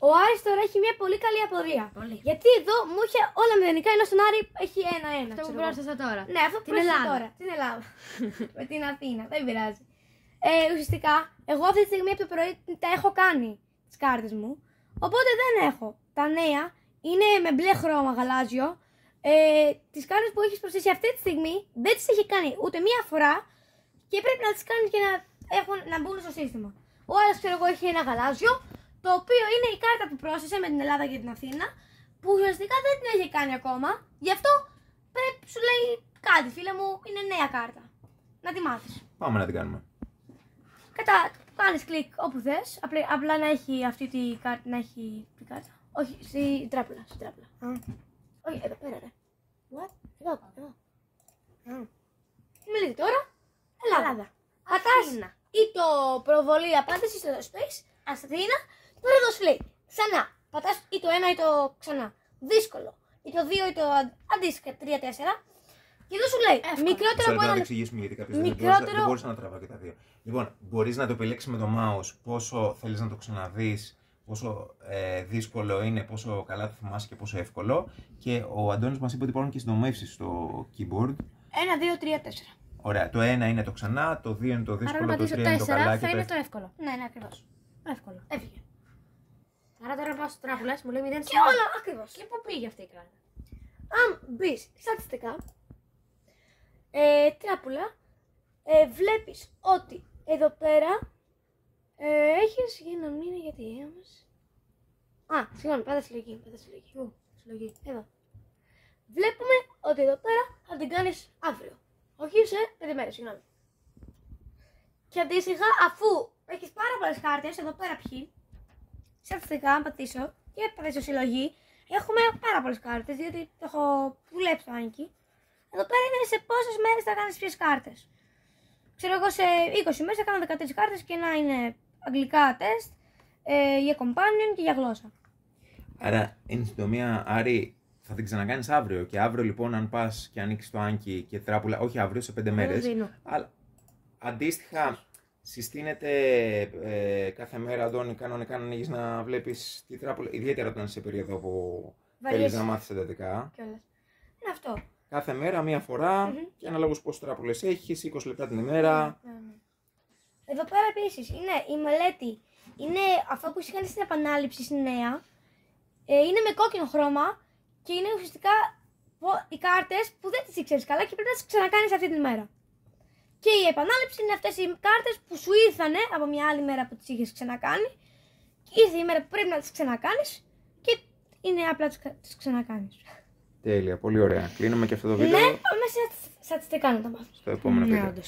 Ο Άρης τώρα έχει μια πολύ καλή απορία. Πολύ. Γιατί εδώ μου είχε όλα μηδενικά, ενώ στον Άρη έχει 1-1. Αυτό που πρόσθεσα τώρα. Ναι, αυτό που Την πρόσθεσα Ελλάδα. τώρα. Την Ελλάδα. Με την Αθήνα. Δεν πειράζει. Ουσιαστικά, εγώ αυτή τη στιγμή από το πρωί τα έχω κάνει τις κάρτες μου. Οπότε δεν έχω. Τα νέα είναι με μπλε χρώμα γαλάζιο. Τις κάρτες που έχεις προσθέσει αυτή τη στιγμή δεν τις έχει κάνει ούτε μία φορά και πρέπει να τις κάνεις και να μπουν στο σύστημα. Ο άλλος, ξέρω εγώ, έχει ένα γαλάζιο, το οποίο είναι η κάρτα που πρόσθεσε με την Ελλάδα και την Αθήνα, που ουσιαστικά δεν την έχει κάνει ακόμα. Γι' αυτό πρέπει, σου λέει κάτι, φίλε μου, είναι νέα κάρτα. Να τη μάθεις. Πάμε να την κάνουμε. Κάνεις κλικ όπου θες, απλά να έχει αυτή τη κάρτα, να έχει την κάρτα. Όχι, στην τράπουλα, Όχι, εδώ πέρα ρε. What? Εδώ. Μιλείτε τώρα. Ελλάδα. Πατάς ή το προβολή απάντηση στο space, Αθήνα, τώρα εδώ σου λέει. Ξανά. Πατάς ή το ένα ή το ξανά. Δύσκολο. Ή το 2 ή το αντίστοιχα 3-4. Και εδώ σου λέει μικρότερο από να ένα το εξηγήσουμε γιατί κάποιος μικρότερο... δεν μπορούσε να τραβά και τα δύο. Λοιπόν, μπορείς να το επιλέξεις με το mouse πόσο θέλεις να το ξαναδείς, πόσο δύσκολο είναι, πόσο καλά το θυμάσαι και πόσο εύκολο. Και ο Αντώνης μας είπε ότι υπάρχουν και συντομεύσεις στο keyboard. 1, 2, 3, 4. Ωραία, το 1 είναι το ξανά, το 2 είναι το δύσκολο, το 3 είναι το καλά. Θα είναι το εύκολο. Ναι, ακριβώς. Εύκολο. Έφυγε. Άρα τώρα πάω στο τράπουλα, μου λέει 0 Και όλα ακριβώς. Και πού πήγε αυτή η κάρτα. Αν μπεις στατιστικά, τράπουλα, βλέπεις ότι εδώ πέρα έχεις για να μην είναι γιατί μας. Συγγνώμη, πάτα συλλογή. Συλλογή, εδώ. Βλέπουμε ότι εδώ πέρα θα την κάνεις αύριο. Όχι σε 5 μέρες, συγγνώμη. Και αντίστοιχα, αφού έχεις πάρα πολλές κάρτες, εδώ πέρα ποιοι, στατιστικά, αν πατήσω και πατήσω συλλογή, έχουμε πάρα πολλές κάρτες, διότι το έχω δουλέψει το Άνκι. Εδώ πέρα είναι σε πόσες μέρες θα κάνεις ποιες κάρτες. Ξέρω εγώ σε 20 μέρες θα κάνω 13 κάρτες και να είναι αγγλικά τεστ, για companion και για γλώσσα. Άρα, εν συντομία, Άρη, θα την ξανακάνεις αύριο. Και αύριο λοιπόν, αν πας και ανοίξεις το Άνκι και τράπουλα, όχι αύριο, σε 5 μέρες. Αλλά αντίστοιχα, συστήνεται κάθε μέρα, Αντώνη, κανονικά να ανοίγεις να βλέπεις τη τράπουλα. Ιδιαίτερα όταν είσαι σε περίοδο που θέλεις να μάθεις εντατικά. Είναι αυτό. Κάθε μέρα, μία φορά και αναλόγως πόσες τράπουλες έχεις, 20 λεπτά την ημέρα. Εδώ πέρα επίσης είναι η μελέτη. Είναι αυτό που είχαν στην επανάληψη στη νέα. Είναι με κόκκινο χρώμα και είναι ουσιαστικά οι κάρτες που δεν τις ήξερες καλά και πρέπει να τις ξανακάνεις αυτή την μέρα. Και η επανάληψη είναι αυτές οι κάρτες που σου ήρθανε από μια άλλη μέρα που τις είχες ξανακάνει. Και ήρθε η μέρα που πρέπει να τις ξανακάνεις και είναι απλά τις ξανακάνεις. Τέλεια, πολύ ωραία. Κλείνουμε και αυτό το βίντεο. Ναι, πάμε σε στατιστικά να τα μάθουμε. Στο επόμενο βίντεο.